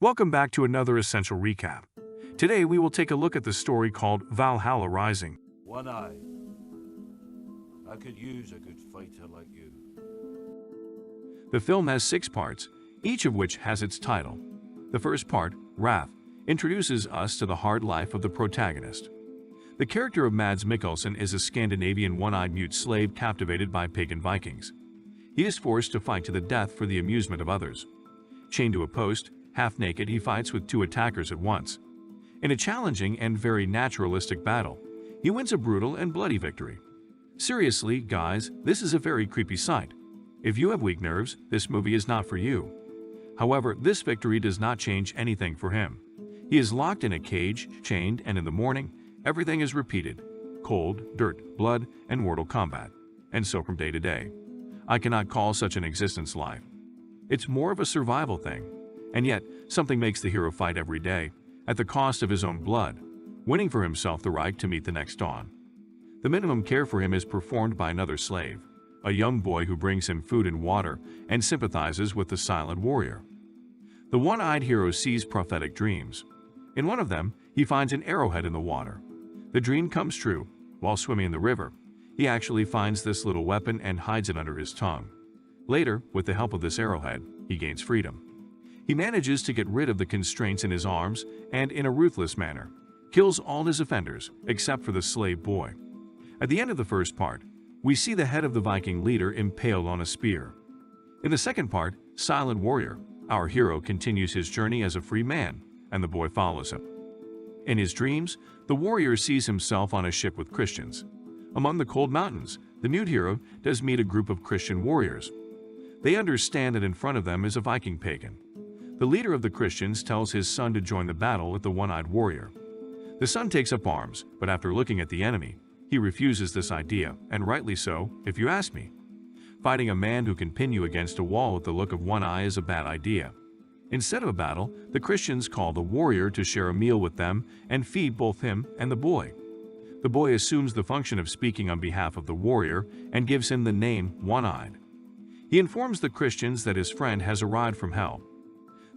Welcome back to another essential recap. Today we will take a look at the story called Valhalla Rising. One eye. I could use a good fighter like you. The film has 6 parts, each of which has its title. The first part, Wrath, introduces us to the hard life of the protagonist. The character of Mads Mikkelsen is a Scandinavian one-eyed mute slave captivated by pagan Vikings. He is forced to fight to the death for the amusement of others. Chained to a post, half naked, he fights with 2 attackers at once. In a challenging and very naturalistic battle, he wins a brutal and bloody victory. Seriously, guys, this is a very creepy sight. If you have weak nerves, this movie is not for you. However, this victory does not change anything for him. He is locked in a cage, chained, and in the morning, everything is repeated. Cold, dirt, blood, and mortal combat. And so from day to day. I cannot call such an existence life. It's more of a survival thing. And yet, something makes the hero fight every day, at the cost of his own blood, winning for himself the right to meet the next dawn. The minimum care for him is performed by another slave, a young boy who brings him food and water and sympathizes with the silent warrior. The one-eyed hero sees prophetic dreams. In one of them, he finds an arrowhead in the water. The dream comes true. While swimming in the river, he actually finds this little weapon and hides it under his tongue. Later, with the help of this arrowhead, he gains freedom. He manages to get rid of the constraints in his arms and, in a ruthless manner, kills all his offenders except for the slave boy. At the end of the first part, we see the head of the Viking leader impaled on a spear. In the second part, Silent Warrior, our hero continues his journey as a free man, and the boy follows him. In his dreams, the warrior sees himself on a ship with Christians. Among the cold mountains, the mute hero does meet a group of Christian warriors. They understand that in front of them is a Viking pagan. The leader of the Christians tells his son to join the battle with the one-eyed warrior. The son takes up arms, but after looking at the enemy, he refuses this idea, and rightly so, if you ask me. Fighting a man who can pin you against a wall with the look of one eye is a bad idea. Instead of a battle, the Christians call the warrior to share a meal with them and feed both him and the boy. The boy assumes the function of speaking on behalf of the warrior and gives him the name One-Eyed. He informs the Christians that his friend has arrived from hell.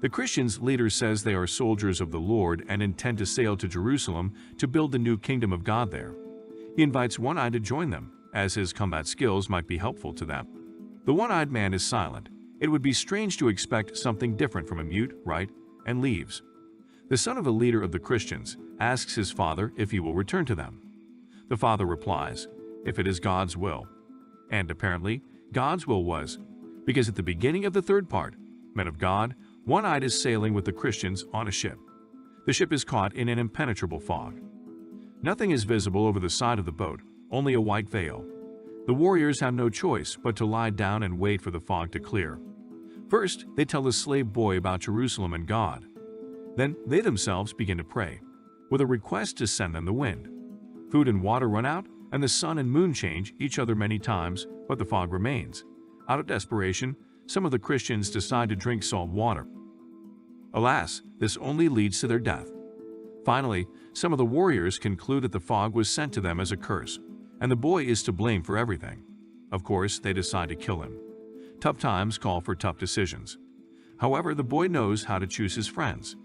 The Christians' leader says they are soldiers of the Lord and intend to sail to Jerusalem to build the new kingdom of God there. He invites One-Eyed to join them, as his combat skills might be helpful to them. The one-eyed man is silent. It would be strange to expect something different from a mute, right? And leaves. The son of a leader of the Christians asks his father if he will return to them. The father replies, if it is God's will. And apparently, God's will was, because at the beginning of the third part, men of God, One-Eyed is sailing with the Christians on a ship. The ship is caught in an impenetrable fog. Nothing is visible over the side of the boat, only a white veil. The warriors have no choice but to lie down and wait for the fog to clear. First, they tell the slave boy about Jerusalem and God. Then, they themselves begin to pray, with a request to send them the wind. Food and water run out, and the sun and moon change each other many times, but the fog remains. Out of desperation, some of the Christians decide to drink salt water. Alas, this only leads to their death. Finally, some of the warriors conclude that the fog was sent to them as a curse, and the boy is to blame for everything. Of course, they decide to kill him. Tough times call for tough decisions. However, the boy knows how to choose his friends.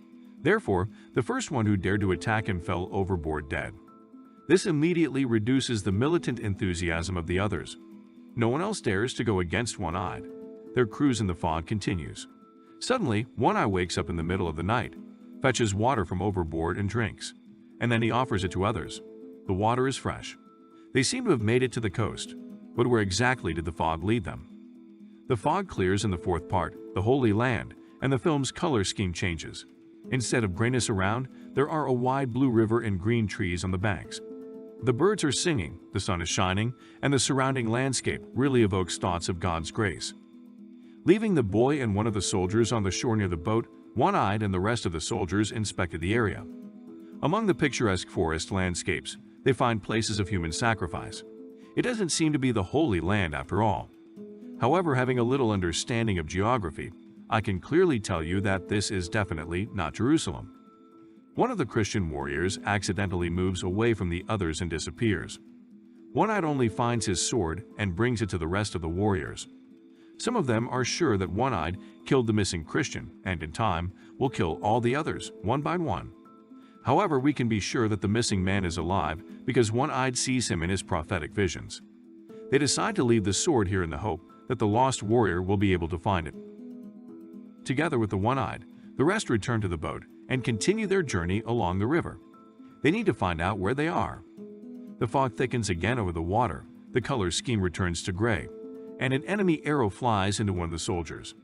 Therefore, the first one who dared to attack him fell overboard dead. This immediately reduces the militant enthusiasm of the others. No one else dares to go against One-Eyed. Their cruise in the fog continues. Suddenly, One-Eye wakes up in the middle of the night, fetches water from overboard and drinks. And then he offers it to others. The water is fresh. They seem to have made it to the coast, but where exactly did the fog lead them? The fog clears in the fourth part, the Holy Land, and the film's color scheme changes. Instead of grayness around, there are a wide blue river and green trees on the banks. The birds are singing, the sun is shining, and the surrounding landscape really evokes thoughts of God's grace. Leaving the boy and one of the soldiers on the shore near the boat, One-Eyed and the rest of the soldiers inspected the area. Among the picturesque forest landscapes, they find places of human sacrifice. It doesn't seem to be the Holy Land after all. However, having a little understanding of geography, I can clearly tell you that this is definitely not Jerusalem. One of the Christian warriors accidentally moves away from the others and disappears. One-Eyed only finds his sword and brings it to the rest of the warriors. Some of them are sure that One-Eyed killed the missing Christian and in time will kill all the others one by one. However, we can be sure that the missing man is alive because One-Eyed sees him in his prophetic visions. They decide to leave the sword here in the hope that the lost warrior will be able to find it. Together with the One-Eyed, the rest return to the boat and continue their journey along the river. They need to find out where they are. The fog thickens again over the water, the color scheme returns to gray, and an enemy arrow flies into one of the soldiers.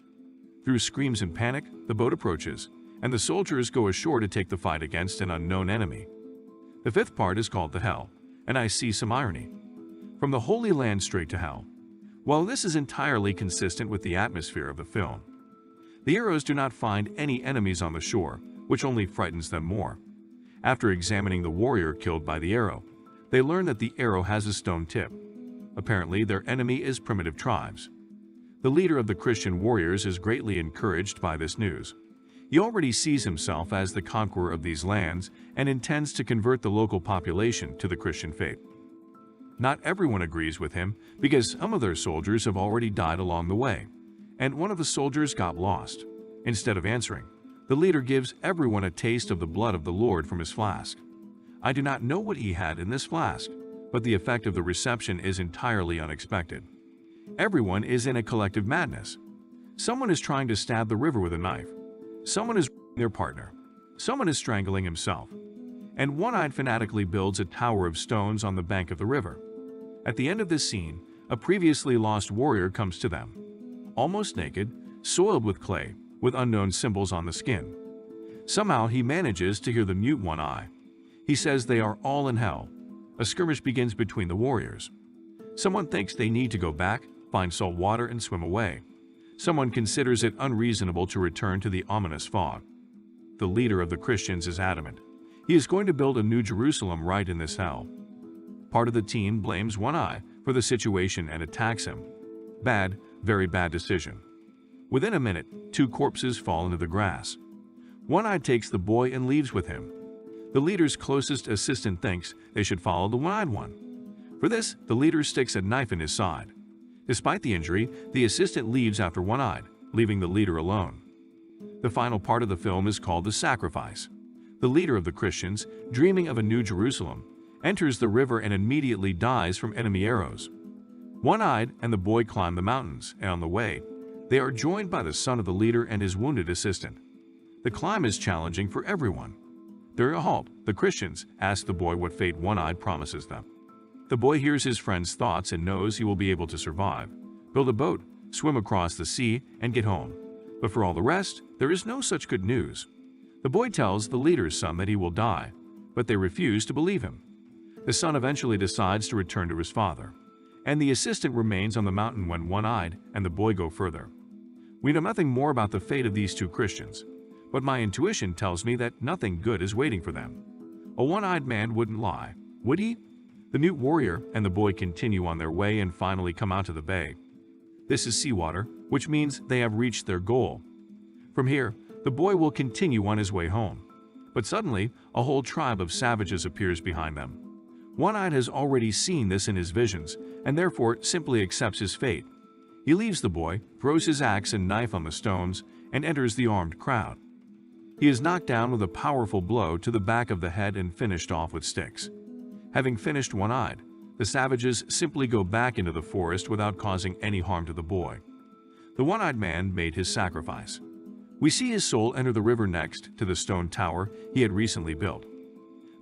Through screams and panic, the boat approaches, and the soldiers go ashore to take the fight against an unknown enemy. The fifth part is called the Hell, and I see some irony. From the Holy Land straight to Hell. While this is entirely consistent with the atmosphere of the film, the arrows do not find any enemies on the shore, which only frightens them more. After examining the warrior killed by the arrow, they learn that the arrow has a stone tip. Apparently, their enemy is primitive tribes. The leader of the Christian warriors is greatly encouraged by this news. He already sees himself as the conqueror of these lands and intends to convert the local population to the Christian faith. Not everyone agrees with him because some of their soldiers have already died along the way, and one of the soldiers got lost. Instead of answering, the leader gives everyone a taste of the blood of the Lord from his flask. I do not know what he had in this flask, but the effect of the reception is entirely unexpected. Everyone is in a collective madness. Someone is trying to stab the river with a knife. Someone is their partner. Someone is strangling himself. And One-Eyed fanatically builds a tower of stones on the bank of the river. At the end of this scene, a previously lost warrior comes to them. Almost naked, soiled with clay, with unknown symbols on the skin. Somehow he manages to hear the mute One-Eye. He says they are all in hell. A skirmish begins between the warriors. Someone thinks they need to go back, find salt water, and swim away. Someone considers it unreasonable to return to the ominous fog. The leader of the Christians is adamant. He is going to build a new Jerusalem right in this hell. Part of the team blames One-Eye for the situation and attacks him. Bad, very bad decision. Within a minute, 2 corpses fall into the grass. One-Eye takes the boy and leaves with him. The leader's closest assistant thinks they should follow the One-Eyed one. For this, the leader sticks a knife in his side. Despite the injury, the assistant leaves after One-Eyed, leaving the leader alone. The final part of the film is called the sacrifice. The leader of the Christians, dreaming of a new Jerusalem, enters the river and immediately dies from enemy arrows. One-Eyed and the boy climb the mountains, and on the way, they are joined by the son of the leader and his wounded assistant. The climb is challenging for everyone. During a halt, the Christians ask the boy what fate One-Eyed promises them. The boy hears his friend's thoughts and knows he will be able to survive, build a boat, swim across the sea, and get home. But for all the rest, there is no such good news. The boy tells the leader's son that he will die, but they refuse to believe him. The son eventually decides to return to his father, and the assistant remains on the mountain when One-Eyed and the boy go further. We know nothing more about the fate of these 2 Christians, but my intuition tells me that nothing good is waiting for them. A One-Eyed man wouldn't lie, would he? The mute warrior and the boy continue on their way and finally come out to the bay. This is seawater, which means they have reached their goal. From here, the boy will continue on his way home. But suddenly, a whole tribe of savages appears behind them. One-Eyed has already seen this in his visions, and therefore simply accepts his fate. He leaves the boy, throws his axe and knife on the stones, and enters the armed crowd. He is knocked down with a powerful blow to the back of the head and finished off with sticks. Having finished One-Eyed, the savages simply go back into the forest without causing any harm to the boy. The One-Eyed man made his sacrifice. We see his soul enter the river next to the stone tower he had recently built.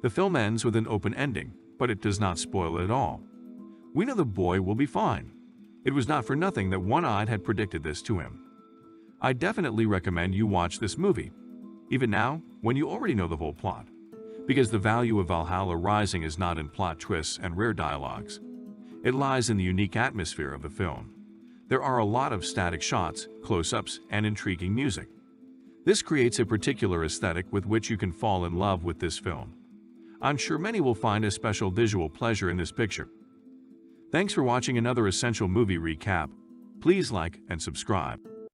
The film ends with an open ending, but it does not spoil it at all. We know the boy will be fine. It was not for nothing that One-Eyed had predicted this to him. I definitely recommend you watch this movie, even now when you already know the whole plot, because the value of Valhalla Rising is not in plot twists and rare dialogues. It lies in the unique atmosphere of the film. There are a lot of static shots, close-ups, and intriguing music. This creates a particular aesthetic with which you can fall in love with this film. I'm sure many will find a special visual pleasure in this picture. Thanks for watching another Essential Movie Recap. Please like and subscribe.